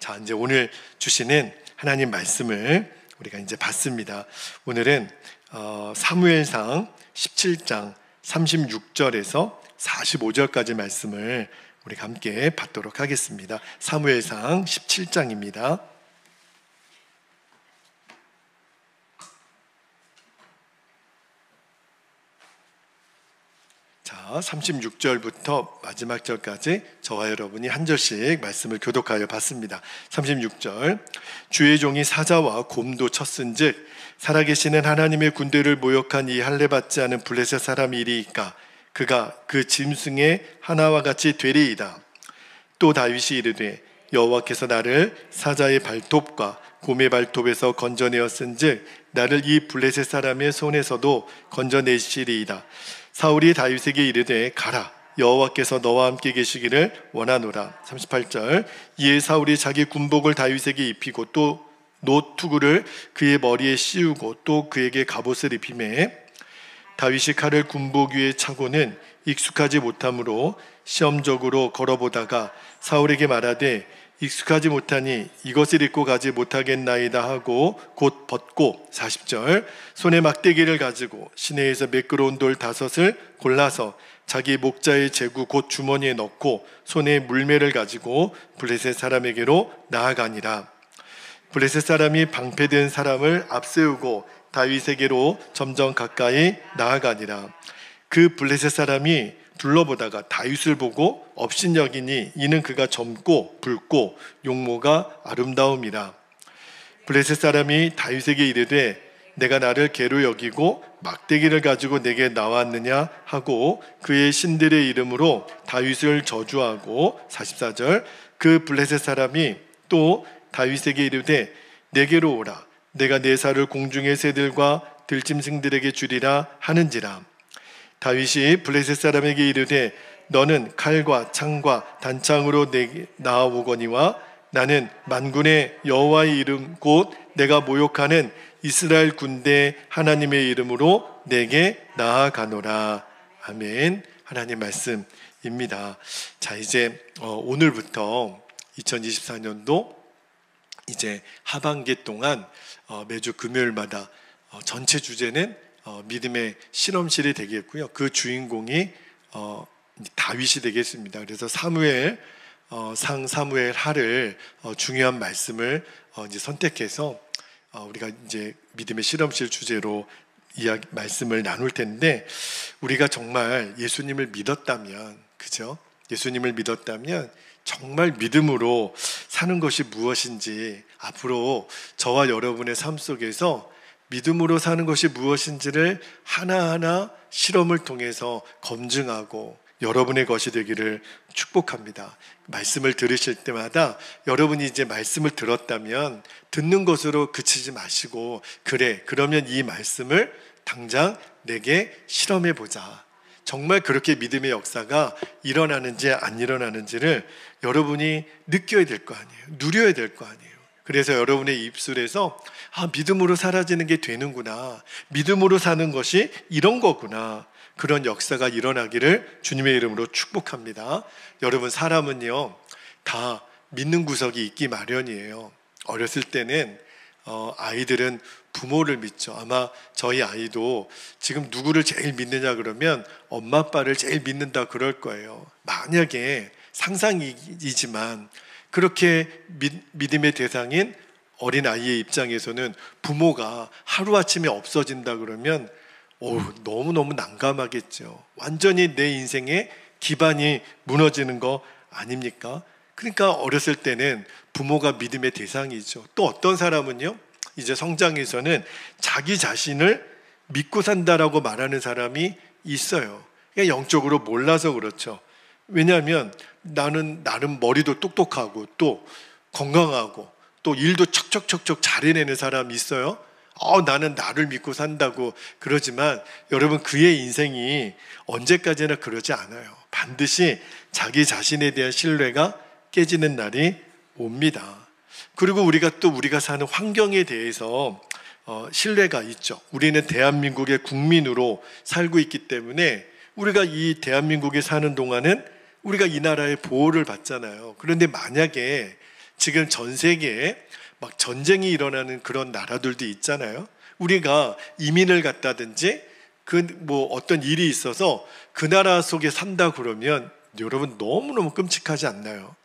자, 이제 오늘 주시는 하나님 말씀을 우리가 이제 받습니다. 오늘은 사무엘상 17장 36절에서 45절까지 말씀을 우리가 함께 받도록 하겠습니다. 사무엘상 17장입니다. 자, 36절부터 마지막 절까지 저와 여러분이 한 절씩 말씀을 교독하여 봤습니다. 36절, 주의 종이 사자와 곰도 쳤은즉 살아계시는 하나님의 군대를 모욕한 이 할례받지 않은 블레셋 사람이 이리이까 그가 그 짐승의 하나와 같이 되리이다. 또 다윗이 이르되 여호와께서 나를 사자의 발톱과 곰의 발톱에서 건져내었은즉 나를 이 블레셋 사람의 손에서도 건져내시리이다. 사울이 다윗에게 이르되 가라, 여호와께서 너와 함께 계시기를 원하노라. 38절, 이에 사울이 자기 군복을 다윗에게 입히고 또 노투구를 그의 머리에 씌우고 또 그에게 갑옷을 입히매 다윗이 칼을 군복 위에 차고는 익숙하지 못하므로 시험적으로 걸어보다가 사울에게 말하되 익숙하지 못하니 이것을 입고 가지 못하겠나이다 하고 곧 벗고 40절, 손에 막대기를 가지고 시내에서 매끄러운 돌 5을 골라서 자기 목자의 제구 곧 주머니에 넣고 손에 물매를 가지고 블레셋 사람에게로 나아가니라. 블레셋 사람이 방패된 사람을 앞세우고 다윗에게로 점점 가까이 나아가니라. 그 블레셋 사람이 둘러보다가 다윗을 보고 업신여기니 이는 그가 젊고 붉고 용모가 아름다움이라. 블레셋 사람이 다윗에게 이르되 내가 나를 개로 여기고 막대기를 가지고 내게 나왔느냐 하고 그의 신들의 이름으로 다윗을 저주하고 44절, 그 블레셋 사람이 또 다윗에게 이르되 내게로 오라, 내가 내 살을 공중의 새들과 들짐승들에게 주리라 하는지라. 다윗이 블레셋 사람에게 이르되 너는 칼과 창과 단창으로 내게 나아오거니와 나는 만군의 여호와의 이름 곧 내가 모욕하는 이스라엘 군대 하나님의 이름으로 내게 나아가노라. 아멘. 하나님 말씀입니다. 자, 이제 오늘부터 2024년도 이제 하반기 동안 매주 금요일마다 전체 주제는 믿음의 실험실이 되겠고요. 그 주인공이 다윗이 되겠습니다. 그래서 사무엘 하를 중요한 말씀을 이제 선택해서 우리가 이제 믿음의 실험실 주제로 말씀을 나눌 텐데, 우리가 정말 예수님을 믿었다면, 그죠? 예수님을 믿었다면 정말 믿음으로 사는 것이 무엇인지, 앞으로 저와 여러분의 삶 속에서 믿음으로 사는 것이 무엇인지를 하나하나 실험을 통해서 검증하고 여러분의 것이 되기를 축복합니다. 말씀을 들으실 때마다 여러분이 이제 말씀을 들었다면 듣는 것으로 그치지 마시고, 그래, 그러면 이 말씀을 당장 내게 실험해 보자. 정말 그렇게 믿음의 역사가 일어나는지 안 일어나는지를 여러분이 느껴야 될 거 아니에요. 누려야 될 거 아니에요. 그래서 여러분의 입술에서 믿음으로 사라지는 게 되는구나, 믿음으로 사는 것이 이런 거구나, 그런 역사가 일어나기를 주님의 이름으로 축복합니다. 여러분, 사람은요 다 믿는 구석이 있기 마련이에요. 어렸을 때는 아이들은 부모를 믿죠. 아마 저희 아이도 지금 누구를 제일 믿느냐 그러면 엄마 아빠를 제일 믿는다 그럴 거예요. 만약에 상상이지만 그렇게 믿음의 대상인 어린아이의 입장에서는 부모가 하루아침에 없어진다 그러면 너무너무 난감하겠죠. 완전히 내 인생의 기반이 무너지는 거 아닙니까? 그러니까 어렸을 때는 부모가 믿음의 대상이죠. 또 어떤 사람은요, 이제 성장해서는 자기 자신을 믿고 산다라고 말하는 사람이 있어요. 그냥 영적으로 몰라서 그렇죠. 왜냐하면 나는 나름 머리도 똑똑하고 또 건강하고 또 일도 척척척척 잘해내는 사람이 있어요. 나는 나를 믿고 산다고 그러지만 여러분, 그의 인생이 언제까지나 그러지 않아요. 반드시 자기 자신에 대한 신뢰가 깨지는 날이 옵니다. 그리고 우리가 사는 환경에 대해서 신뢰가 있죠. 우리는 대한민국의 국민으로 살고 있기 때문에 우리가 이 대한민국에 사는 동안은 우리가 이 나라의 보호를 받잖아요. 그런데 만약에 지금 전 세계에 막 전쟁이 일어나는 그런 나라들도 있잖아요. 우리가 이민을 갔다든지 그 뭐 어떤 일이 있어서 그 나라 속에 산다 그러면 여러분 너무너무 끔찍하지 않나요?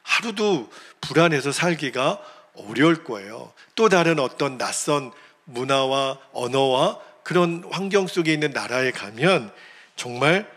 하루도 불안해서 살기가 어려울 거예요. 또 다른 어떤 낯선 문화와 언어와 그런 환경 속에 있는 나라에 가면 정말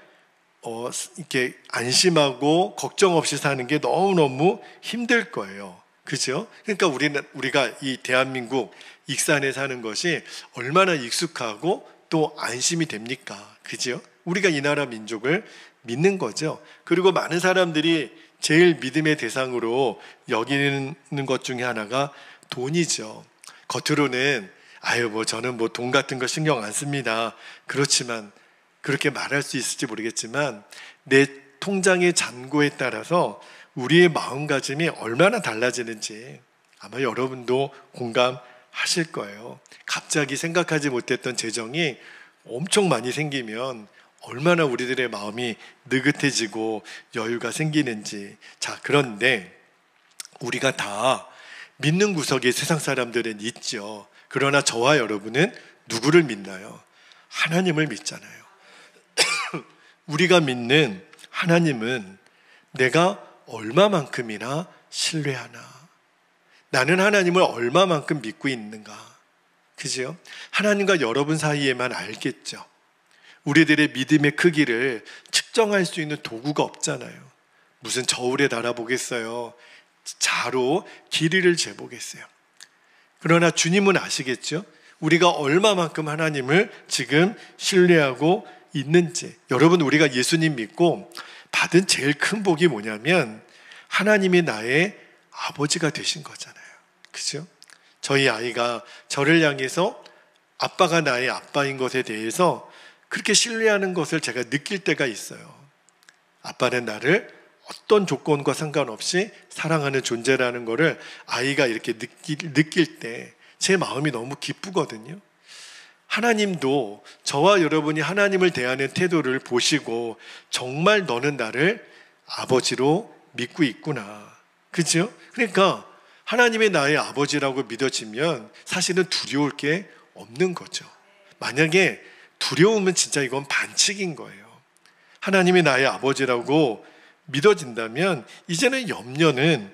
이렇게 안심하고 걱정 없이 사는 게 너무너무 힘들 거예요. 그죠? 그러니까 우리가 이 대한민국 익산에 사는 것이 얼마나 익숙하고 또 안심이 됩니까? 그죠? 우리가 이 나라 민족을 믿는 거죠. 그리고 많은 사람들이 제일 믿음의 대상으로 여기는 것 중에 하나가 돈이죠. 겉으로는 저는 뭐 돈 같은 거 신경 안 씁니다. 그렇지만 그렇게 말할 수 있을지 모르겠지만 내 통장의 잔고에 따라서 우리의 마음가짐이 얼마나 달라지는지 아마 여러분도 공감하실 거예요. 갑자기 생각하지 못했던 재정이 엄청 많이 생기면 얼마나 우리들의 마음이 느긋해지고 여유가 생기는지. 자, 그런데 우리가 다 믿는 구석에 세상 사람들은 있죠. 그러나 저와 여러분은 누구를 믿나요? 하나님을 믿잖아요. 우리가 믿는 하나님은 내가 얼마만큼이나 신뢰하나? 나는 하나님을 얼마만큼 믿고 있는가? 그죠? 하나님과 여러분 사이에만 알겠죠. 우리들의 믿음의 크기를 측정할 수 있는 도구가 없잖아요. 무슨 저울에 달아보겠어요? 자로 길이를 재보겠어요? 그러나 주님은 아시겠죠? 우리가 얼마만큼 하나님을 지금 신뢰하고 있는지. 여러분, 우리가 예수님 믿고 받은 제일 큰 복이 뭐냐면 하나님이 나의 아버지가 되신 거잖아요. 그죠? 저희 아이가 저를 향해서 아빠가 나의 아빠인 것에 대해서 그렇게 신뢰하는 것을 제가 느낄 때가 있어요. 아빠는 나를 어떤 조건과 상관없이 사랑하는 존재라는 것을 아이가 이렇게 느낄 때 제 마음이 너무 기쁘거든요. 하나님도 저와 여러분이 하나님을 대하는 태도를 보시고 정말 너는 나를 아버지로 믿고 있구나. 그죠? 그러니까 하나님이 나의 아버지라고 믿어지면 사실은 두려울 게 없는 거죠. 만약에 두려우면 진짜 이건 반칙인 거예요. 하나님이 나의 아버지라고 믿어진다면 이제는 염려는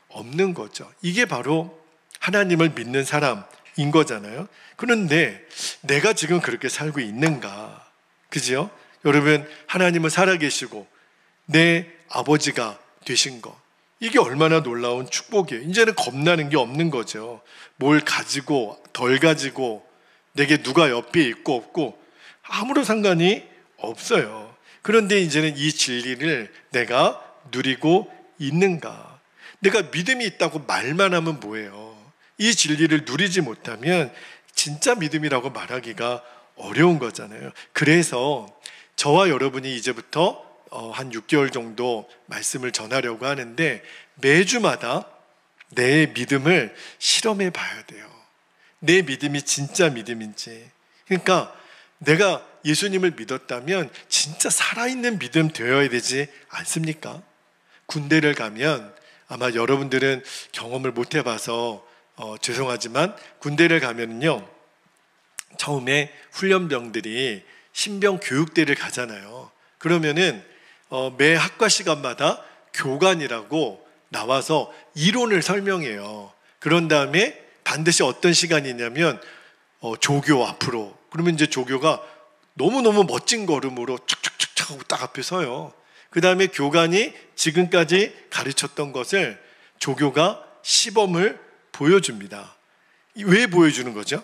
없는 거죠. 이게 바로 하나님을 믿는 사람인 거잖아요. 그런데 내가 지금 그렇게 살고 있는가? 그죠? 여러분, 하나님은 살아계시고 내 아버지가 되신 거, 이게 얼마나 놀라운 축복이에요. 이제는 겁나는 게 없는 거죠. 뭘 가지고 덜 가지고 내게 누가 옆에 있고 없고 아무런 상관이 없어요. 그런데 이제는 이 진리를 내가 누리고 있는가? 내가 믿음이 있다고 말만 하면 뭐예요? 이 진리를 누리지 못하면 진짜 믿음이라고 말하기가 어려운 거잖아요. 그래서 저와 여러분이 이제부터 한 6개월 정도 말씀을 전하려고 하는데 매주마다 내 믿음을 실험해 봐야 돼요. 내 믿음이 진짜 믿음인지. 그러니까 내가 예수님을 믿었다면 진짜 살아있는 믿음 되어야 되지 않습니까? 군대를 가면 아마 여러분들은 경험을 못 해봐서 죄송하지만 군대를 가면요, 처음에 훈련병들이 신병 교육대를 가잖아요. 그러면은 매 학과 시간마다 교관이라고 나와서 이론을 설명해요. 그런 다음에 반드시 어떤 시간이냐면 조교 앞으로. 그러면 이제 조교가 너무너무 멋진 걸음으로 척척척척 하고 딱 앞에 서요. 그 다음에 교관이 지금까지 가르쳤던 것을 조교가 시범을 보여줍니다. 왜 보여주는 거죠?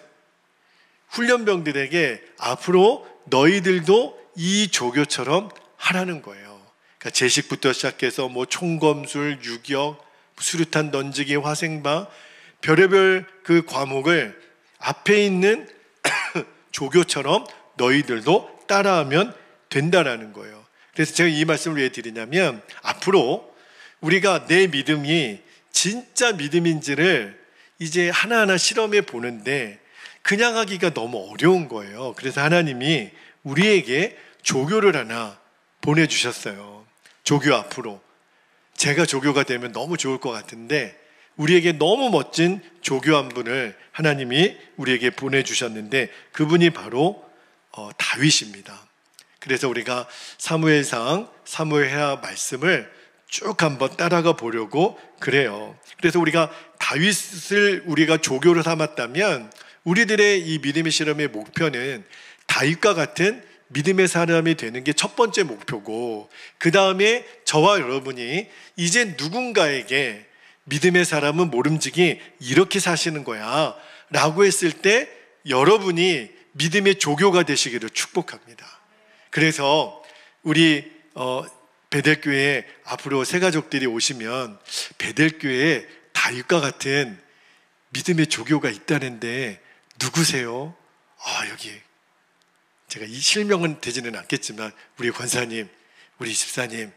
훈련병들에게 앞으로 너희들도 이 조교처럼 하라는 거예요. 그러니까 제식부터 시작해서 뭐 총검술, 유격, 수류탄 던지기, 화생방, 별의별 그 과목을 앞에 있는 조교처럼 너희들도 따라하면 된다라는 거예요. 그래서 제가 이 말씀을 왜 드리냐면 앞으로 우리가 내 믿음이 진짜 믿음인지를 이제 하나하나 실험해 보는데 그냥 하기가 너무 어려운 거예요. 그래서 하나님이 우리에게 조교를 하나 보내주셨어요. 조교 앞으로. 제가 조교가 되면 너무 좋을 것 같은데 우리에게 너무 멋진 조교 한 분을 하나님이 우리에게 보내주셨는데 그분이 바로 다윗입니다. 그래서 우리가 사무엘상, 사무엘하 말씀을 쭉 한번 따라가 보려고 그래요. 그래서 우리가 다윗을 우리가 조교로 삼았다면 우리들의 이 믿음의 실험의 목표는 다윗과 같은 믿음의 사람이 되는 게 첫 번째 목표고, 그 다음에 저와 여러분이 이제 누군가에게 믿음의 사람은 모름지기 이렇게 사시는 거야 라고 했을 때 여러분이 믿음의 조교가 되시기를 축복합니다. 그래서 우리 베델교회에 앞으로 새 가족들이 오시면 베델교회에 다윗과 같은 믿음의 조교가 있다는데 누구세요? 여기 제가 이 실명은 되지는 않겠지만 우리 권사님, 우리 집사님,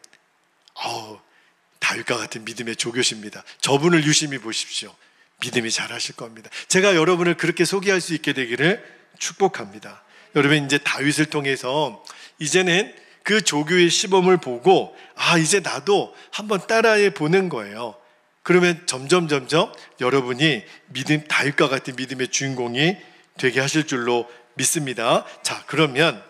다윗과 같은 믿음의 조교십니다. 저분을 유심히 보십시오. 믿음이 잘하실 겁니다. 제가 여러분을 그렇게 소개할 수 있게 되기를 축복합니다. 여러분, 이제 다윗을 통해서 이제는 그 조교의 시범을 보고 이제 나도 한번 따라해 보는 거예요. 그러면 점점 여러분이 다윗과 같은 믿음의 주인공이 되게 하실 줄로 믿습니다. 자, 그러면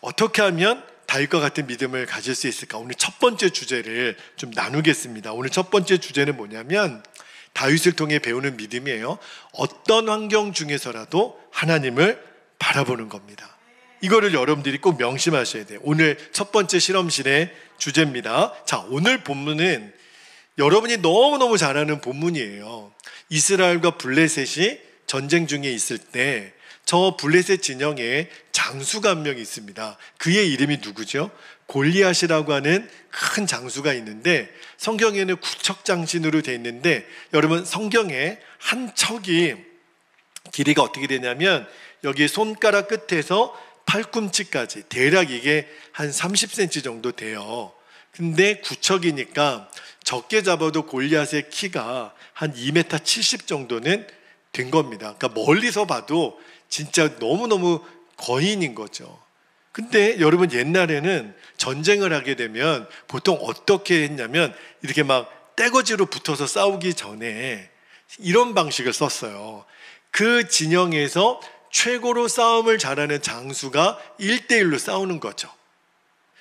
어떻게 하면 다윗과 같은 믿음을 가질 수 있을까? 오늘 첫 번째 주제를 좀 나누겠습니다. 오늘 첫 번째 주제는 뭐냐면 다윗을 통해 배우는 믿음이에요. 어떤 환경 중에서라도 하나님을 바라보는 겁니다. 이거를 여러분들이 꼭 명심하셔야 돼요. 오늘 첫 번째 실험실의 주제입니다. 자, 오늘 본문은 여러분이 너무너무 잘 아는 본문이에요. 이스라엘과 블레셋이 전쟁 중에 있을 때 저 블레셋 진영에 장수가 한 명 있습니다. 그의 이름이 누구죠? 골리앗이라고 하는 큰 장수가 있는데 성경에는 구척장신으로 되어 있는데 여러분, 성경에 한 척이 길이가 어떻게 되냐면 여기 손가락 끝에서 팔꿈치까지 대략 이게 한 30cm 정도 돼요. 근데 구척이니까 적게 잡아도 골리앗의 키가 한 2m 70 정도는 된 겁니다. 그러니까 멀리서 봐도 진짜 너무너무 거인인 거죠. 근데 여러분, 옛날에는 전쟁을 하게 되면 보통 어떻게 했냐면 이렇게 막 떼거지로 붙어서 싸우기 전에 이런 방식을 썼어요. 그 진영에서 최고로 싸움을 잘하는 장수가 1대1로 싸우는 거죠.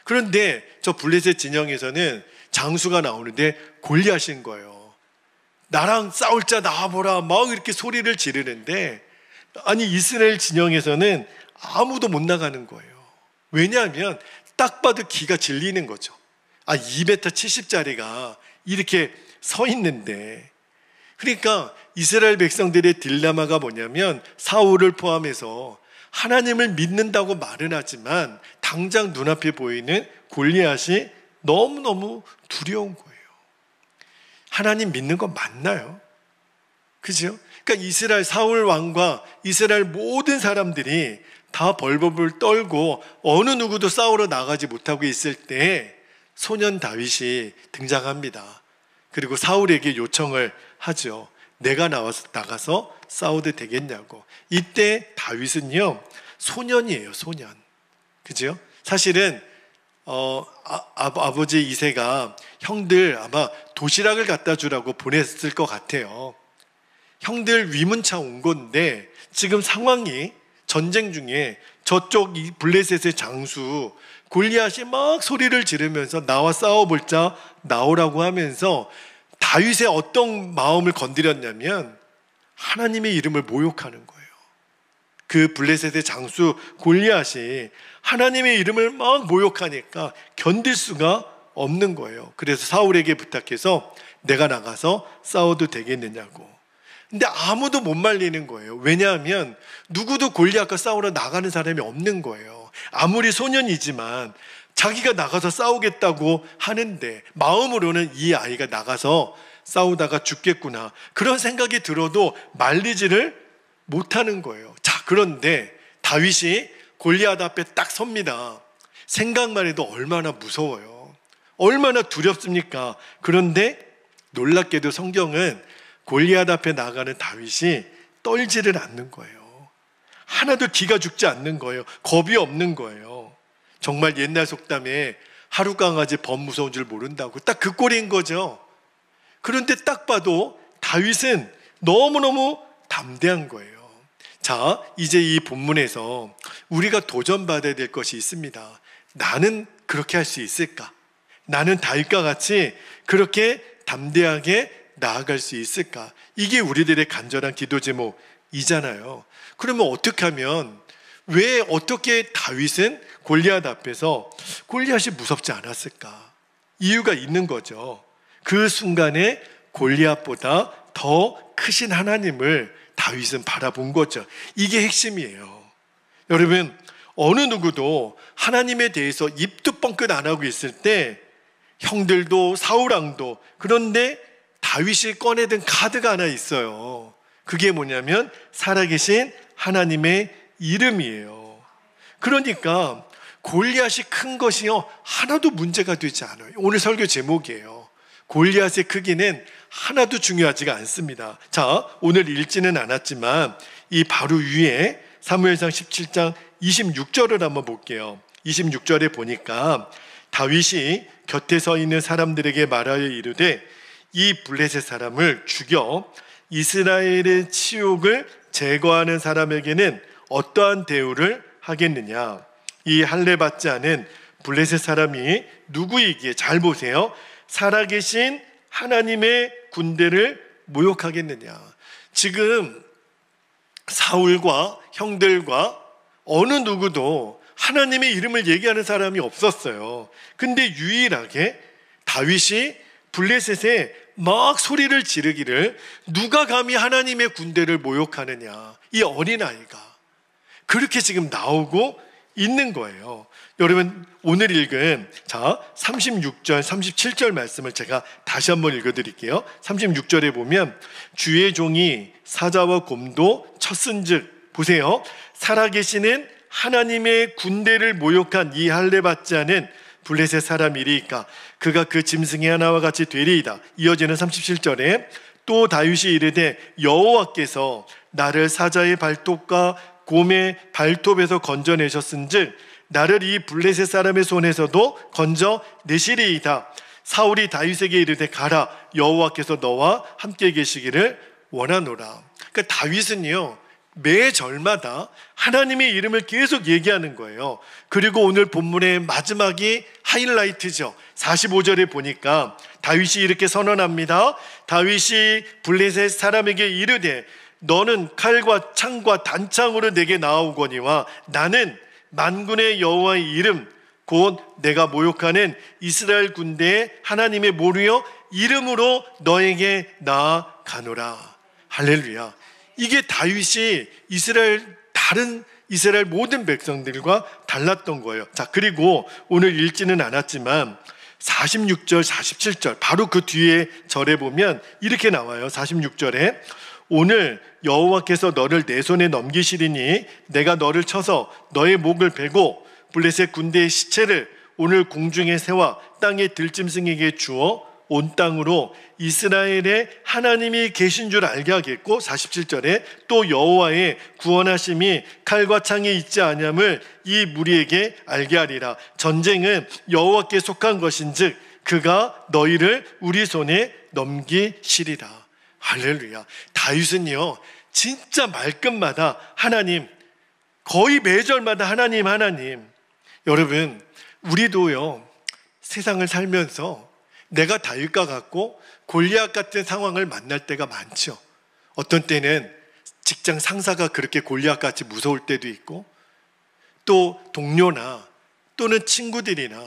그런데 저 블레셋 진영에서는 장수가 나오는데 골리앗인 거예요. 나랑 싸울 자 나와보라 막 이렇게 소리를 지르는데, 아니 이스라엘 진영에서는 아무도 못 나가는 거예요. 왜냐하면 딱 봐도 기가 질리는 거죠. 2m 70짜리가 이렇게 서 있는데. 그러니까 이스라엘 백성들의 딜레마가 뭐냐면 사울을 포함해서 하나님을 믿는다고 말은 하지만 당장 눈앞에 보이는 골리앗이 너무너무 두려운 거예요. 하나님 믿는 거 맞나요? 그죠? 그러니까 이스라엘 사울 왕과 이스라엘 모든 사람들이 다 벌벌을 떨고 어느 누구도 싸우러 나가지 못하고 있을 때 소년 다윗이 등장합니다. 그리고 사울에게 요청을 하죠. 내가 나가서 싸워도 되겠냐고. 이때 다윗은요, 소년이에요, 소년. 그죠? 사실은 아버지 이새가 형들 아마 도시락을 갖다 주라고 보냈을 것 같아요. 형들 위문차 온 건데 지금 상황이 전쟁 중에 저쪽 이 블레셋의 장수 골리앗이 막 소리를 지르면서 나와 싸워볼자 나오라고 하면서 다윗의 어떤 마음을 건드렸냐면 하나님의 이름을 모욕하는 거예요. 그 블레셋의 장수 골리앗이 하나님의 이름을 막 모욕하니까 견딜 수가 없는 거예요. 그래서 사울에게 부탁해서 내가 나가서 싸워도 되겠느냐고. 근데 아무도 못 말리는 거예요. 왜냐하면 누구도 골리앗과 싸우러 나가는 사람이 없는 거예요. 아무리 소년이지만 자기가 나가서 싸우겠다고 하는데 마음으로는 이 아이가 나가서 싸우다가 죽겠구나, 그런 생각이 들어도 말리지를 못하는 거예요. 자, 그런데 다윗이 골리앗 앞에 딱 섭니다. 생각만 해도 얼마나 무서워요. 얼마나 두렵습니까? 그런데 놀랍게도 성경은 골리앗 앞에 나가는 다윗이 떨지를 않는 거예요. 하나도 기가 죽지 않는 거예요. 겁이 없는 거예요. 정말 옛날 속담에 하룻강아지 범 무서운 줄 모른다고 딱 그 꼴인 거죠. 그런데 딱 봐도 다윗은 너무너무 담대한 거예요. 자, 이제 이 본문에서 우리가 도전받아야 될 것이 있습니다. 나는 그렇게 할 수 있을까? 나는 다윗과 같이 그렇게 담대하게 나아갈 수 있을까? 이게 우리들의 간절한 기도 제목이잖아요. 그러면 어떻게 하면, 왜 어떻게 다윗은 골리앗 앞에서 골리앗이 무섭지 않았을까? 이유가 있는 거죠. 그 순간에 골리앗보다 더 크신 하나님을 다윗은 바라본 거죠. 이게 핵심이에요. 여러분, 어느 누구도 하나님에 대해서 입도 뻥끗 안 하고 있을 때 형들도 사울왕도, 그런데 다윗이 꺼내든 카드가 하나 있어요. 그게 뭐냐면 살아계신 하나님의 이름이에요. 그러니까 골리앗이 큰 것이요 하나도 문제가 되지 않아요. 오늘 설교 제목이에요. 골리앗의 크기는 하나도 중요하지가 않습니다. 자, 오늘 읽지는 않았지만 이 바로 위에 사무엘상 17장 26절을 한번 볼게요. 26절에 보니까 다윗이 곁에 서 있는 사람들에게 말하여 이르되 이 블레셋 사람을 죽여 이스라엘의 치욕을 제거하는 사람에게는 어떠한 대우를 하겠느냐? 이 할례 받지 않은 블레셋 사람이 누구이기에, 잘 보세요, 살아계신 하나님의 군대를 모욕하겠느냐? 지금 사울과 형들과 어느 누구도 하나님의 이름을 얘기하는 사람이 없었어요. 근데 유일하게 다윗이 블레셋에 막 소리를 지르기를, 누가 감히 하나님의 군대를 모욕하느냐, 이 어린아이가 그렇게 지금 나오고 있는 거예요. 여러분, 오늘 읽은 36절 37절 말씀을 제가 다시 한번 읽어드릴게요. 36절에 보면 주의 종이 사자와 곰도 쳤은즉, 보세요, 살아계시는 하나님의 군대를 모욕한 이 할례 받지 않은 블레셋 사람이리까 그가 그 짐승의 하나와 같이 되리이다. 이어지는 37절에 또 다윗이 이르되 여호와께서 나를 사자의 발톱과 곰의 발톱에서 건져내셨은즉 나를 이 블레셋 사람의 손에서도 건져내시리이다. 사울이 다윗에게 이르되 가라, 여호와께서 너와 함께 계시기를 원하노라. 그러니까 다윗은요 매 절마다 하나님의 이름을 계속 얘기하는 거예요. 그리고 오늘 본문의 마지막이 하이라이트죠. 45절에 보니까 다윗이 이렇게 선언합니다. 다윗이 블레셋 사람에게 이르되 너는 칼과 창과 단창으로 내게 나아오거니와 나는 만군의 여호와의 이름 곧 내가 모욕하는 이스라엘 군대의 하나님의 모르여 이름으로 너에게 나아가노라. 할렐루야. 이게 다윗이 다른 이스라엘 모든 백성들과 달랐던 거예요. 자, 그리고 오늘 읽지는 않았지만 46절 47절 바로 그 뒤에 절에 보면 이렇게 나와요. 46절에 오늘 여호와께서 너를 내 손에 넘기시리니 내가 너를 쳐서 너의 목을 베고 블레셋 군대의 시체를 오늘 공중의 새와 땅의 들짐승에게 주어 온 땅으로 이스라엘의 하나님이 계신 줄 알게 하겠고, 47절에 또 여호와의 구원하심이 칼과 창에 있지 아니함을 이 무리에게 알게 하리라. 전쟁은 여호와께 속한 것인즉 그가 너희를 우리 손에 넘기시리라. 할렐루야. 다윗은요 진짜 말끝마다 하나님, 거의 매절마다 하나님. 여러분, 우리도요 세상을 살면서 내가 다윗과 같고 골리앗 같은 상황을 만날 때가 많죠. 어떤 때는 직장 상사가 그렇게 골리앗같이 무서울 때도 있고, 또 동료나 또는 친구들이나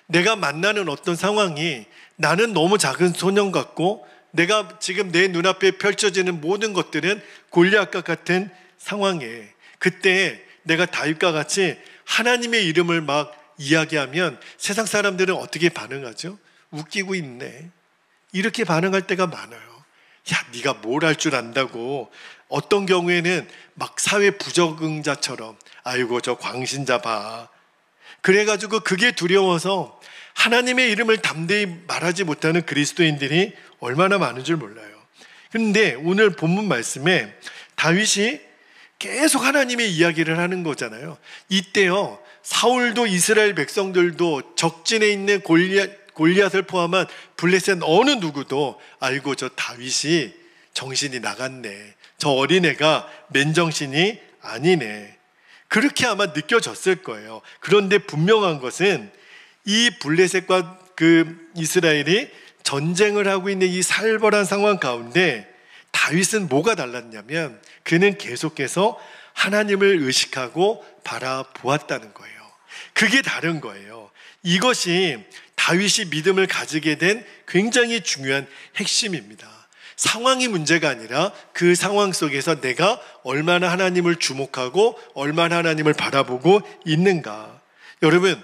내가 만나는 어떤 상황이 나는 너무 작은 소년 같고 내가 지금 내 눈앞에 펼쳐지는 모든 것들은 골리앗과 같은 상황에, 그때 내가 다윗과 같이 하나님의 이름을 막 이야기하면 세상 사람들은 어떻게 반응하죠? 웃기고 있네, 이렇게 반응할 때가 많아요. 야, 네가 뭘 할 줄 안다고. 어떤 경우에는 막 사회 부적응자처럼 아이고 저 광신자 봐, 그래가지고 그게 두려워서 하나님의 이름을 담대히 말하지 못하는 그리스도인들이 얼마나 많은 줄 몰라요. 그런데 오늘 본문 말씀에 다윗이 계속 하나님의 이야기를 하는 거잖아요. 이때요 사울도 이스라엘 백성들도 적진에 있는 골리앗을 포함한 블레셋 어느 누구도 아이고 저 다윗이 정신이 나갔네. 저 어린애가 맨정신이 아니네. 그렇게 아마 느껴졌을 거예요. 그런데 분명한 것은 이 블레셋과 그 이스라엘이 전쟁을 하고 있는 이 살벌한 상황 가운데 다윗은 뭐가 달랐냐면 그는 계속해서 하나님을 의식하고 바라보았다는 거예요. 그게 다른 거예요. 이것이 다윗이 믿음을 가지게 된 굉장히 중요한 핵심입니다. 상황이 문제가 아니라 그 상황 속에서 내가 얼마나 하나님을 주목하고 얼마나 하나님을 바라보고 있는가. 여러분,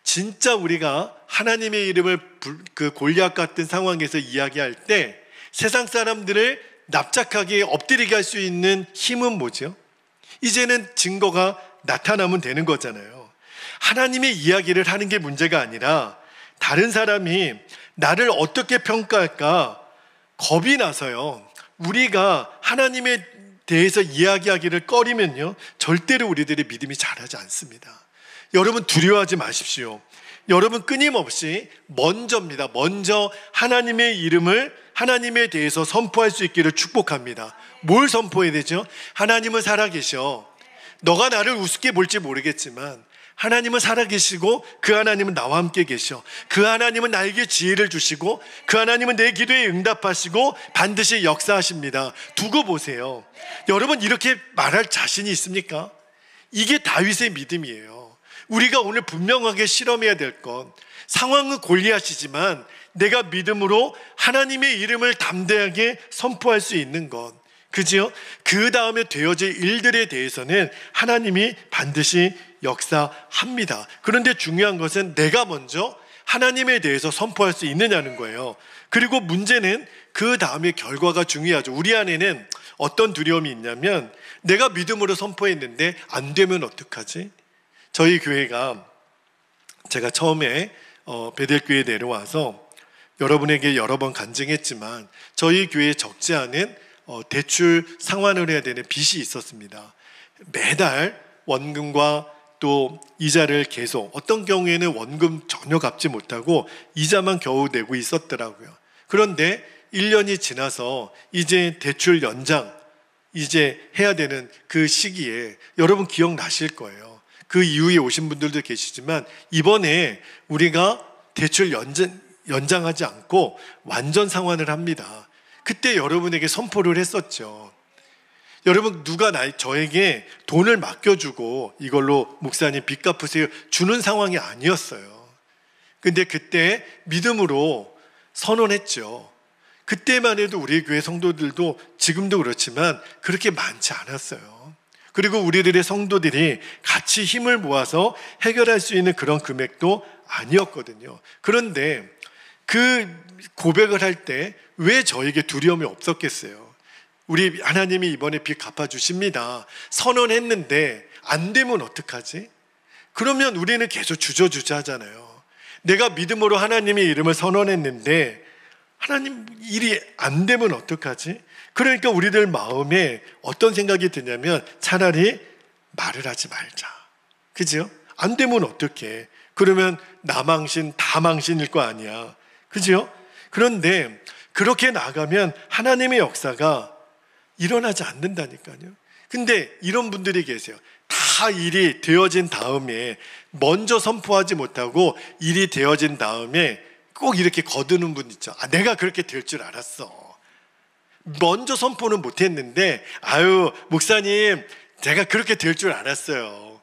진짜 우리가 하나님의 이름을 그 골리앗 같은 상황에서 이야기할 때 세상 사람들을 납작하게 엎드리게 할 수 있는 힘은 뭐죠? 이제는 증거가 나타나면 되는 거잖아요. 하나님의 이야기를 하는 게 문제가 아니라 다른 사람이 나를 어떻게 평가할까 겁이 나서요. 우리가 하나님에 대해서 이야기하기를 꺼리면요, 절대로 우리들의 믿음이 자라지 않습니다. 여러분, 두려워하지 마십시오. 여러분, 끊임없이 먼저 하나님의 이름을, 하나님에 대해서 선포할 수 있기를 축복합니다. 뭘 선포해야 되죠? 하나님은 살아계셔. 너가 나를 우습게 볼지 모르겠지만 하나님은 살아계시고 그 하나님은 나와 함께 계셔. 그 하나님은 나에게 지혜를 주시고 그 하나님은 내 기도에 응답하시고 반드시 역사하십니다. 두고 보세요. 여러분, 이렇게 말할 자신이 있습니까? 이게 다윗의 믿음이에요. 우리가 오늘 분명하게 실험해야 될 건, 상황은 골리앗이지만 내가 믿음으로 하나님의 이름을 담대하게 선포할 수 있는 것, 그죠? 그 다음에 되어질 일들에 대해서는 하나님이 반드시 역사합니다. 그런데 중요한 것은 내가 먼저 하나님에 대해서 선포할 수 있느냐는 거예요. 그리고 문제는 그 다음에 결과가 중요하죠. 우리 안에는 어떤 두려움이 있냐면 내가 믿음으로 선포했는데 안 되면 어떡하지? 저희 교회가, 제가 처음에 베델교회에 내려와서 여러분에게 여러 번 간증했지만 저희 교회에 적지 않은 대출 상환을 해야 되는 빚이 있었습니다. 매달 원금과 또 이자를 계속, 어떤 경우에는 원금 전혀 갚지 못하고 이자만 겨우 내고 있었더라고요. 그런데 1년이 지나서 이제 대출 연장 이제 해야 되는 그 시기에, 여러분 기억나실 거예요. 그 이후에 오신 분들도 계시지만 이번에 우리가 대출 연장하지 않고 완전 상환을 합니다. 그때 여러분에게 선포를 했었죠. 여러분, 누가 저에게 돈을 맡겨주고 이걸로 목사님 빚 갚으세요 주는 상황이 아니었어요. 근데 그때 믿음으로 선언했죠. 그때만 해도 우리 교회 성도들도 지금도 그렇지만 그렇게 많지 않았어요. 그리고 우리들의 성도들이 같이 힘을 모아서 해결할 수 있는 그런 금액도 아니었거든요. 그런데 그 고백을 할 때 왜 저에게 두려움이 없었겠어요? 우리 하나님이 이번에 빚 갚아주십니다 선언했는데 안 되면 어떡하지? 그러면 우리는 계속 주저주저 하잖아요. 내가 믿음으로 하나님의 이름을 선언했는데 하나님 일이 안 되면 어떡하지? 그러니까 우리들 마음에 어떤 생각이 드냐면 차라리 말을 하지 말자. 그죠? 안 되면 어떡해? 그러면 나 망신 다 망신일 거 아니야. 그죠? 그런데 그렇게 나가면 하나님의 역사가 일어나지 않는다니까요. 근데 이런 분들이 계세요. 다 일이 되어진 다음에 먼저 선포하지 못하고 일이 되어진 다음에 꼭 이렇게 거두는 분 있죠. 내가 그렇게 될 줄 알았어. 먼저 선포는 못했는데 아유 목사님 제가 그렇게 될 줄 알았어요.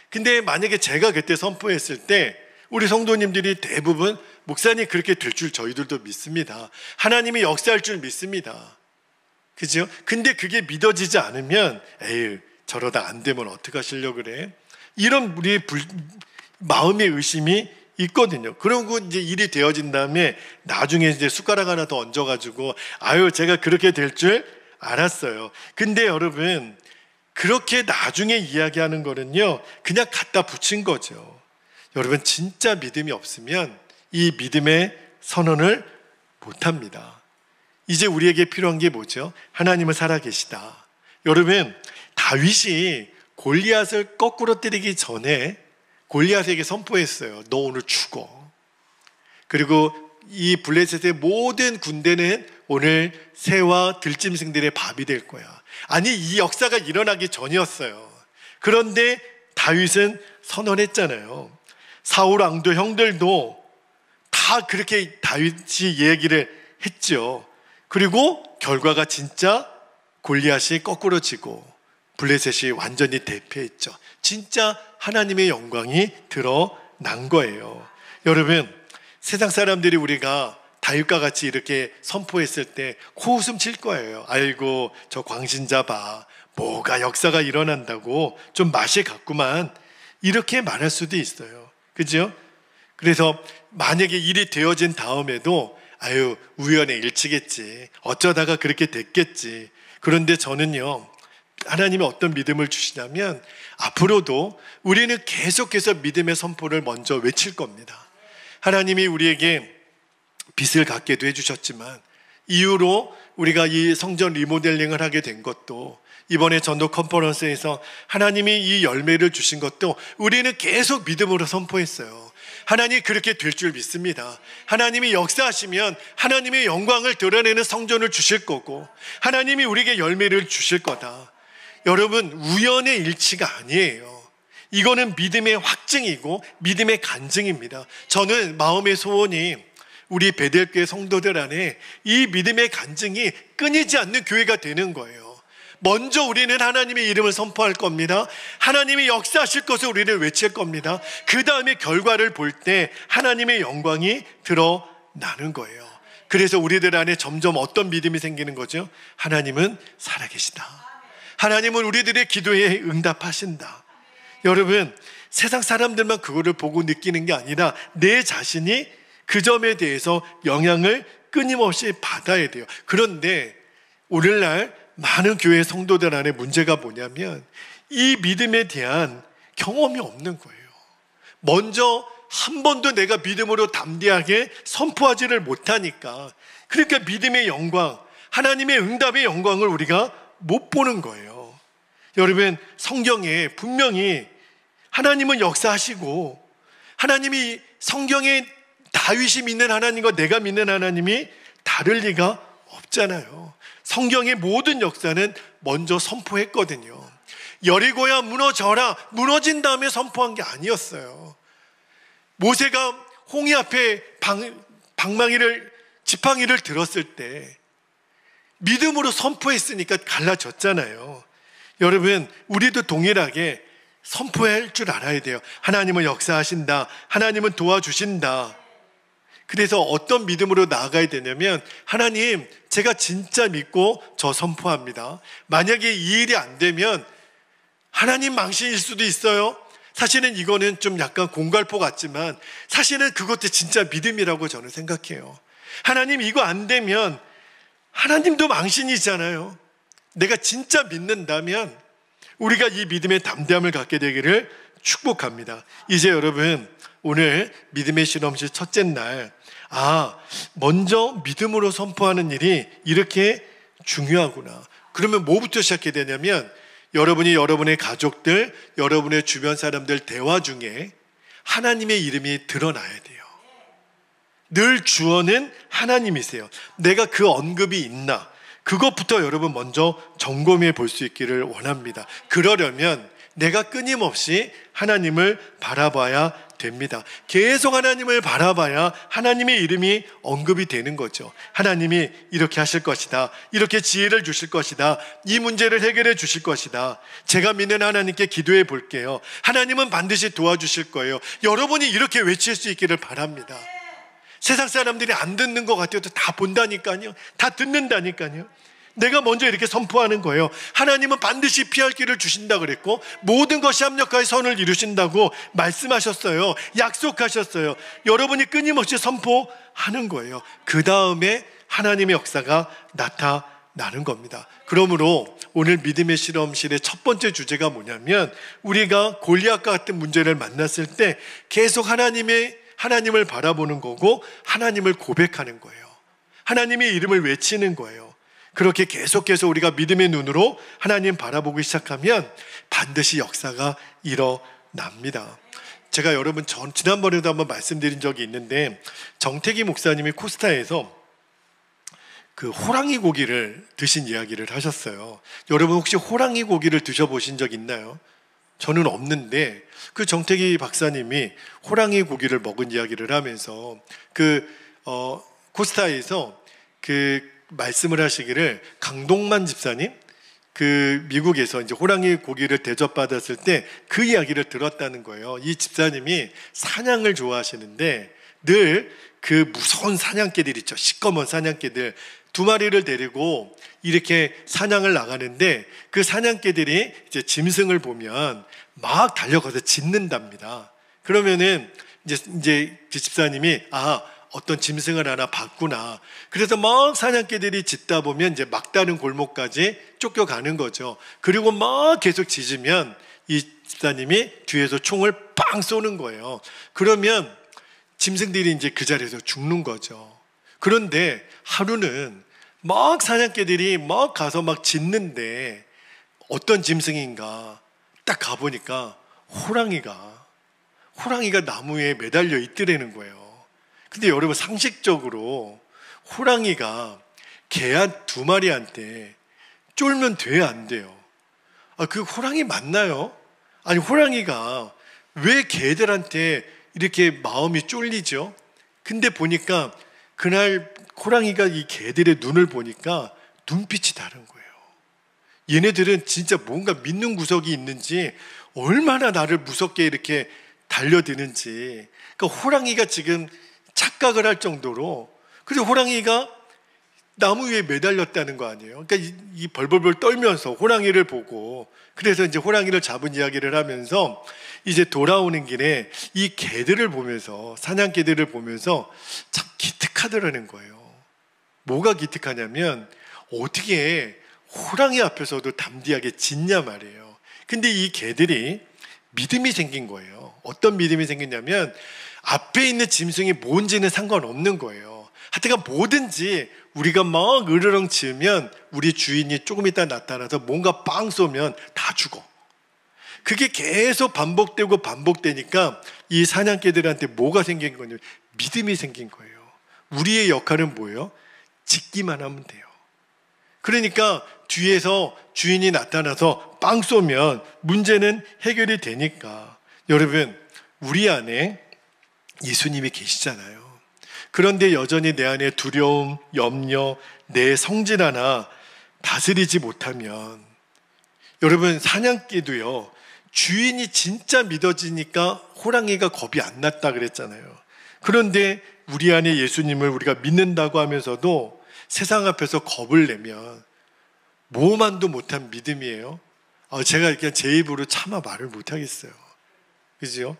근데 만약에 제가 그때 선포했을 때 우리 성도님들이 대부분 목사님 그렇게 될 줄 저희들도 믿습니다. 하나님이 역사할 줄 믿습니다. 그죠? 근데 그게 믿어지지 않으면 에휴 저러다 안 되면 어떡하시려고 그래? 이런 우리 마음의 의심이 있거든요. 그러고 이제 일이 되어진 다음에 나중에 이제 숟가락 하나 더 얹어가지고 아유 제가 그렇게 될 줄 알았어요. 근데 여러분 그렇게 나중에 이야기하는 거는요 그냥 갖다 붙인 거죠. 여러분 진짜 믿음이 없으면 이 믿음의 선언을 못합니다. 이제 우리에게 필요한 게 뭐죠? 하나님은 살아계시다. 여러분 다윗이 골리앗을 거꾸로 때리기 전에 골리앗에게 선포했어요. 너 오늘 죽어. 그리고 이 블레셋의 모든 군대는 오늘 새와 들짐승들의 밥이 될 거야. 아니, 이 역사가 일어나기 전이었어요. 그런데 다윗은 선언했잖아요. 사울 왕도 형들도 다 그렇게 다윗이 얘기를 했죠. 그리고 결과가 진짜 골리앗이 거꾸로 지고 블레셋이 완전히 대패했죠. 진짜 하나님의 영광이 드러난 거예요. 여러분, 세상 사람들이 우리가 다윗과 같이 이렇게 선포했을 때 코웃음 칠 거예요. 아이고, 저 광신자 봐, 뭐가 역사가 일어난다고 좀 맛이 갔구만, 이렇게 말할 수도 있어요. 그죠? 그래서 만약에 일이 되어진 다음에도 아유, 우연의 일치겠지, 어쩌다가 그렇게 됐겠지. 그런데 저는요, 하나님이 어떤 믿음을 주시냐면 앞으로도 우리는 계속해서 믿음의 선포를 먼저 외칠 겁니다. 하나님이 우리에게 빚을 갚게도 해주셨지만 이후로 우리가 이 성전 리모델링을 하게 된 것도, 이번에 전도 컨퍼런스에서 하나님이 이 열매를 주신 것도 우리는 계속 믿음으로 선포했어요. 하나님 그렇게 될 줄 믿습니다. 하나님이 역사하시면 하나님의 영광을 드러내는 성전을 주실 거고 하나님이 우리에게 열매를 주실 거다. 여러분, 우연의 일치가 아니에요. 이거는 믿음의 확증이고 믿음의 간증입니다. 저는 마음의 소원이 우리 베델교회 성도들 안에 이 믿음의 간증이 끊이지 않는 교회가 되는 거예요. 먼저 우리는 하나님의 이름을 선포할 겁니다. 하나님이 역사하실 것을 우리는 외칠 겁니다. 그 다음에 결과를 볼 때 하나님의 영광이 드러나는 거예요. 그래서 우리들 안에 점점 어떤 믿음이 생기는 거죠? 하나님은 살아계시다. 하나님은 우리들의 기도에 응답하신다. 여러분, 세상 사람들만 그거를 보고 느끼는 게 아니라 내 자신이 그 점에 대해서 영향을 끊임없이 받아야 돼요. 그런데 오늘날 많은 교회 성도들 안에 문제가 뭐냐면 이 믿음에 대한 경험이 없는 거예요. 먼저 한 번도 내가 믿음으로 담대하게 선포하지를 못하니까, 그러니까 믿음의 영광, 하나님의 응답의 영광을 우리가 못 보는 거예요. 여러분, 성경에 분명히 하나님은 역사하시고 하나님이, 성경에 다윗이 믿는 하나님과 내가 믿는 하나님이 다를 리가 없잖아요. 성경의 모든 역사는 먼저 선포했거든요. 여리고야 무너져라, 무너진 다음에 선포한 게 아니었어요. 모세가 홍해 앞에 지팡이를 들었을 때 믿음으로 선포했으니까 갈라졌잖아요. 여러분, 우리도 동일하게 선포할 줄 알아야 돼요. 하나님은 역사하신다, 하나님은 도와주신다. 그래서 어떤 믿음으로 나아가야 되냐면, 하나님, 제가 진짜 믿고 저 선포합니다. 만약에 이 일이 안 되면 하나님 망신일 수도 있어요. 사실은 이거는 좀 약간 공갈포 같지만 사실은 그것도 진짜 믿음이라고 저는 생각해요. 하나님, 이거 안 되면 하나님도 망신이잖아요. 내가 진짜 믿는다면 우리가 이 믿음의 담대함을 갖게 되기를 축복합니다. 이제 여러분, 오늘 믿음의 실험실 첫째 날, 먼저 믿음으로 선포하는 일이 이렇게 중요하구나. 그러면 뭐부터 시작해야 되냐면, 여러분이 여러분의 가족들, 여러분의 주변 사람들 대화 중에 하나님의 이름이 드러나야 돼요. 늘 주어는 하나님이세요. 내가 그 언급이 있나, 그것부터 여러분 먼저 점검해 볼 수 있기를 원합니다. 그러려면 내가 끊임없이 하나님을 바라봐야 됩니다. 계속 하나님을 바라봐야 하나님의 이름이 언급이 되는 거죠. 하나님이 이렇게 하실 것이다, 이렇게 지혜를 주실 것이다, 이 문제를 해결해 주실 것이다, 제가 믿는 하나님께 기도해 볼게요, 하나님은 반드시 도와주실 거예요. 여러분이 이렇게 외칠 수 있기를 바랍니다. 세상 사람들이 안 듣는 것 같아도 다 본다니까요, 다 듣는다니까요. 내가 먼저 이렇게 선포하는 거예요. 하나님은 반드시 피할 길을 주신다 그랬고, 모든 것이 합력하여 선을 이루신다고 말씀하셨어요. 약속하셨어요. 여러분이 끊임없이 선포하는 거예요. 그 다음에 하나님의 역사가 나타나는 겁니다. 그러므로 오늘 믿음의 실험실의 첫 번째 주제가 뭐냐면, 우리가 골리앗과 같은 문제를 만났을 때 계속 하나님을 바라보는 거고, 하나님을 고백하는 거예요. 하나님의 이름을 외치는 거예요. 그렇게 계속해서 우리가 믿음의 눈으로 하나님 바라보기 시작하면 반드시 역사가 일어납니다. 제가 여러분 지난번에도 한번 말씀드린 적이 있는데, 정태기 목사님이 코스타에서 그 호랑이 고기를 드신 이야기를 하셨어요. 여러분 혹시 호랑이 고기를 드셔보신 적 있나요? 저는 없는데, 그 정태기 박사님이 호랑이 고기를 먹은 이야기를 하면서 코스타에서 그 말씀을 하시기를, 강동만 집사님, 그 미국에서 이제 호랑이 고기를 대접받았을 때 그 이야기를 들었다는 거예요. 이 집사님이 사냥을 좋아하시는데 늘 그 무서운 사냥개들 있죠. 시꺼먼 사냥개들 2마리를 데리고 이렇게 사냥을 나가는데, 그 사냥개들이 이제 짐승을 보면 막 달려가서 짖는답니다. 그러면은 이제 그 집사님이 어떤 짐승을 하나 봤구나. 그래서 막 사냥개들이 짖다 보면 이제 막다른 골목까지 쫓겨가는 거죠. 그리고 막 계속 짖으면 이 집사님이 뒤에서 총을 빵 쏘는 거예요. 그러면 짐승들이 이제 그 자리에서 죽는 거죠. 그런데 하루는 막 사냥개들이 막 가서 막 짖는데 어떤 짐승인가 딱 가보니까 호랑이가 나무에 매달려 있더라는 거예요. 근데 여러분 상식적으로 호랑이가 개 2마리한테 쫄면 돼야 안 돼요? 그 호랑이 맞나요? 아니, 호랑이가 왜 개들한테 이렇게 마음이 쫄리죠? 근데 보니까 그날 호랑이가 이 개들의 눈을 보니까 눈빛이 다른 거예요. 얘네들은 진짜 뭔가 믿는 구석이 있는지 얼마나 나를 무섭게 이렇게 달려드는지, 그러니까 호랑이가 지금 착각을 할 정도로. 그래서 호랑이가 나무 위에 매달렸다는 거 아니에요. 그러니까 이 벌벌벌 떨면서 호랑이를 보고, 그래서 이제 호랑이를 잡은 이야기를 하면서 이제 돌아오는 길에 이 개들을 보면서, 사냥개들을 보면서 참 기특하더라는 거예요. 뭐가 기특하냐면 어떻게 호랑이 앞에서도 담대하게 짖냐 말이에요. 근데 이 개들이 믿음이 생긴 거예요. 어떤 믿음이 생겼냐면 앞에 있는 짐승이 뭔지는 상관없는 거예요. 하여튼 뭐든지 우리가 막 으르렁 짖으면 우리 주인이 조금 있다 나타나서 뭔가 빵 쏘면 다 죽어. 그게 계속 반복되니까 이 사냥개들한테 뭐가 생긴 거냐면 믿음이 생긴 거예요. 우리의 역할은 뭐예요? 짖기만 하면 돼요. 그러니까 뒤에서 주인이 나타나서 빵 쏘면 문제는 해결이 되니까. 여러분, 우리 안에 예수님이 계시잖아요. 그런데 여전히 내 안에 두려움, 염려, 내 성질 하나 다스리지 못하면, 여러분, 사냥개도요, 주인이 진짜 믿어지니까 호랑이가 겁이 안 났다 그랬잖아요. 그런데 우리 안에 예수님을 우리가 믿는다고 하면서도 세상 앞에서 겁을 내면 뭐만도 못한 믿음이에요. 제가 그냥 제 입으로 차마 말을 못하겠어요. 그죠?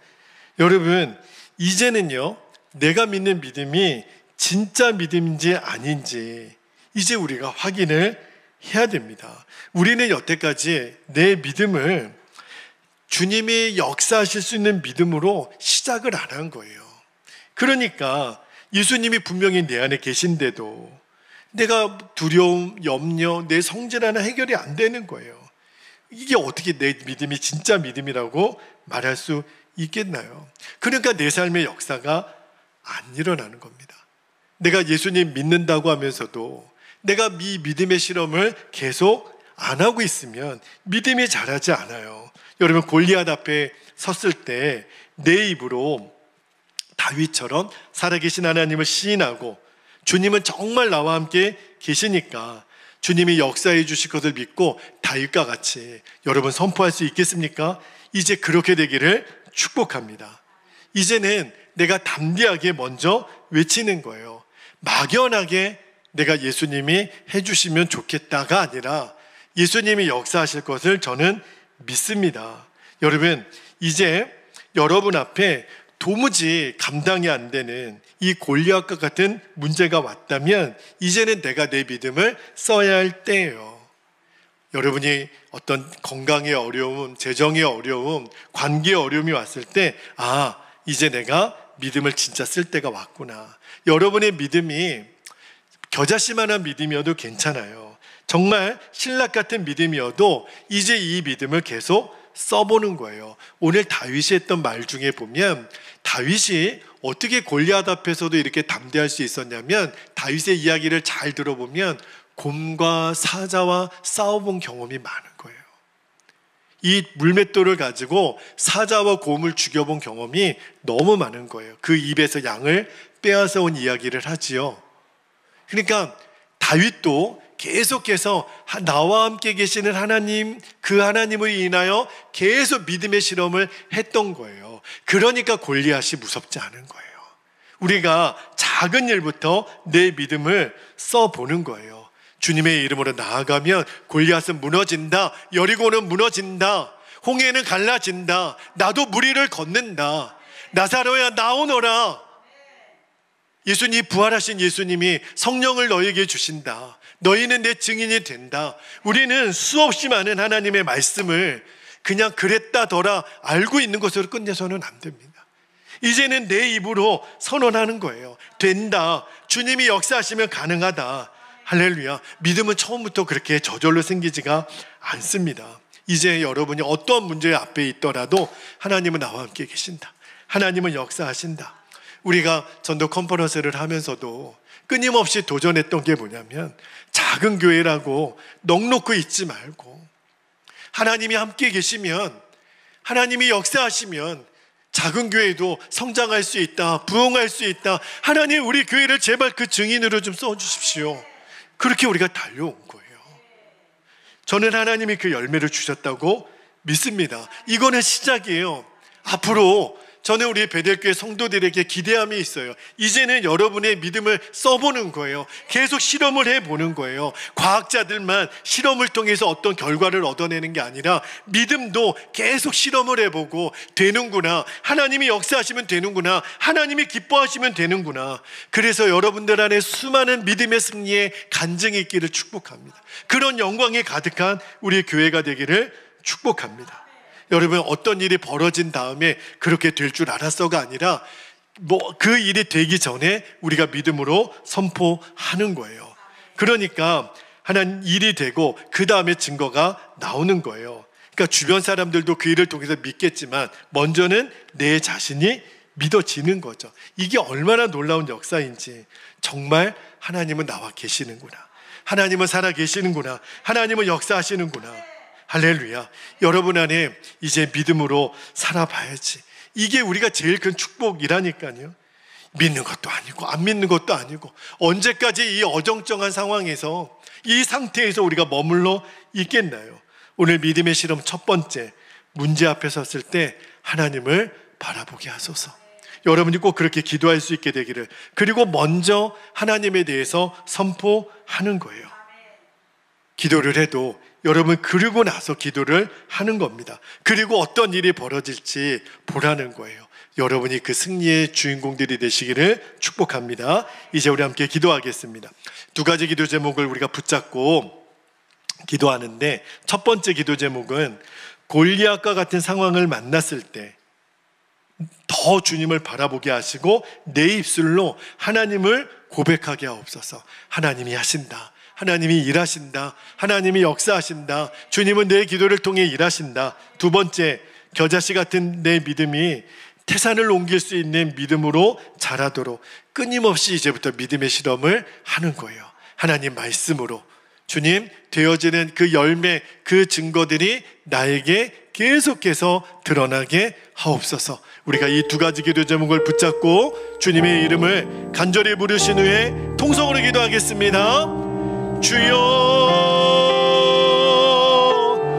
여러분, 이제는요, 내가 믿는 믿음이 진짜 믿음인지 아닌지 이제 우리가 확인을 해야 됩니다. 우리는 여태까지 내 믿음을 주님이 역사하실 수 있는 믿음으로 시작을 안 한 거예요. 그러니까 예수님이 분명히 내 안에 계신데도 내가 두려움, 염려, 내 성질 하나 해결이 안 되는 거예요. 이게 어떻게 내 믿음이 진짜 믿음이라고 말할 수 있겠나요? 그러니까 내 삶의 역사가 안 일어나는 겁니다. 내가 예수님 믿는다고 하면서도 내가 이 믿음의 실험을 계속 안 하고 있으면 믿음이 자라지 않아요. 여러분, 골리앗 앞에 섰을 때 내 입으로 다윗처럼 살아계신 하나님을 시인하고 주님은 정말 나와 함께 계시니까 주님이 역사해 주실 것을 믿고 다윗과 같이 여러분 선포할 수 있겠습니까? 이제 그렇게 되기를 축복합니다. 이제는 내가 담대하게 먼저 외치는 거예요. 막연하게 내가 예수님이 해주시면 좋겠다가 아니라 예수님이 역사하실 것을 저는 믿습니다. 여러분, 이제 여러분 앞에 도무지 감당이 안 되는 이 골리앗과 같은 문제가 왔다면 이제는 내가 내 믿음을 써야 할 때예요. 여러분이 어떤 건강의 어려움, 재정의 어려움, 관계의 어려움이 왔을 때 이제 내가 믿음을 진짜 쓸 때가 왔구나. 여러분의 믿음이 겨자씨만한 믿음이어도 괜찮아요. 정말 신락 같은 믿음이어도 이제 이 믿음을 계속 써보는 거예요. 오늘 다윗이 했던 말 중에 보면 다윗이 어떻게 골리앗 앞에서도 이렇게 담대할 수 있었냐면 다윗의 이야기를 잘 들어보면 곰과 사자와 싸워본 경험이 많은 거예요. 이 물맷돌을 가지고 사자와 곰을 죽여본 경험이 너무 많은 거예요. 그 입에서 양을 빼앗아 온 이야기를 하지요. 그러니까 다윗도 계속해서 나와 함께 계시는 하나님, 그 하나님을 인하여 계속 믿음의 실험을 했던 거예요. 그러니까 골리앗이 무섭지 않은 거예요. 우리가 작은 일부터 내 믿음을 써보는 거예요. 주님의 이름으로 나아가면 골리앗은 무너진다, 여리고는 무너진다, 홍해는 갈라진다, 나도 무리를 걷는다, 나사로야 나오너라. 예수님, 부활하신 예수님이 성령을 너에게 주신다, 너희는 내 증인이 된다. 우리는 수없이 많은 하나님의 말씀을 그냥 그랬다더라 알고 있는 것으로 끝내서는 안 됩니다. 이제는 내 입으로 선언하는 거예요. 된다, 주님이 역사하시면 가능하다. 할렐루야. 믿음은 처음부터 그렇게 저절로 생기지가 않습니다. 이제 여러분이 어떤 문제 앞에 있더라도 하나님은 나와 함께 계신다, 하나님은 역사하신다. 우리가 전도 컨퍼런스를 하면서도 끊임없이 도전했던 게 뭐냐면 작은 교회라고 넋놓고 있지 말고 하나님이 함께 계시면, 하나님이 역사하시면 작은 교회도 성장할 수 있다, 부흥할 수 있다. 하나님, 우리 교회를 제발 그 증인으로 좀 써주십시오. 그렇게 우리가 달려온 거예요. 저는 하나님이 그 열매를 주셨다고 믿습니다. 이거는 시작이에요. 앞으로 저는 우리 베델교회 성도들에게 기대함이 있어요. 이제는 여러분의 믿음을 써보는 거예요. 계속 실험을 해보는 거예요. 과학자들만 실험을 통해서 어떤 결과를 얻어내는 게 아니라 믿음도 계속 실험을 해보고 되는구나, 하나님이 역사하시면 되는구나, 하나님이 기뻐하시면 되는구나. 그래서 여러분들 안에 수많은 믿음의 승리의 간증이 있기를 축복합니다. 그런 영광이 가득한 우리 교회가 되기를 축복합니다. 여러분, 어떤 일이 벌어진 다음에 그렇게 될 줄 알았어가 아니라 그 일이 되기 전에 우리가 믿음으로 선포하는 거예요. 그러니까 하나님 일이 되고 그 다음에 증거가 나오는 거예요. 그러니까 주변 사람들도 그 일을 통해서 믿겠지만 먼저는 내 자신이 믿어지는 거죠. 이게 얼마나 놀라운 역사인지. 정말 하나님은 나와 계시는구나, 하나님은 살아 계시는구나, 하나님은 역사하시는구나. 할렐루야. 여러분 안에 이제 믿음으로 살아봐야지. 이게 우리가 제일 큰 축복이라니까요. 믿는 것도 아니고 안 믿는 것도 아니고 언제까지 이 어정쩡한 상황에서, 이 상태에서 우리가 머물러 있겠나요? 오늘 믿음의 실험 첫 번째, 문제 앞에 섰을 때 하나님을 바라보게 하소서. 여러분이 꼭 그렇게 기도할 수 있게 되기를. 그리고 먼저 하나님에 대해서 선포하는 거예요. 기도를 해도 여러분 그러고 나서 기도를 하는 겁니다. 그리고 어떤 일이 벌어질지 보라는 거예요. 여러분이 그 승리의 주인공들이 되시기를 축복합니다. 이제 우리 함께 기도하겠습니다. 두 가지 기도 제목을 우리가 붙잡고 기도하는데, 첫 번째 기도 제목은 골리앗과 같은 상황을 만났을 때 더 주님을 바라보게 하시고 내 입술로 하나님을 고백하게 하옵소서. 하나님이 하신다, 하나님이 일하신다, 하나님이 역사하신다, 주님은 내 기도를 통해 일하신다. 두 번째, 겨자씨 같은 내 믿음이 태산을 옮길 수 있는 믿음으로 자라도록 끊임없이 이제부터 믿음의 실험을 하는 거예요. 하나님 말씀으로 주님, 되어지는 그 열매, 그 증거들이 나에게 계속해서 드러나게 하옵소서. 우리가 이 두 가지 기도 제목을 붙잡고 주님의 이름을 간절히 부르신 후에 통성으로 기도하겠습니다. 주여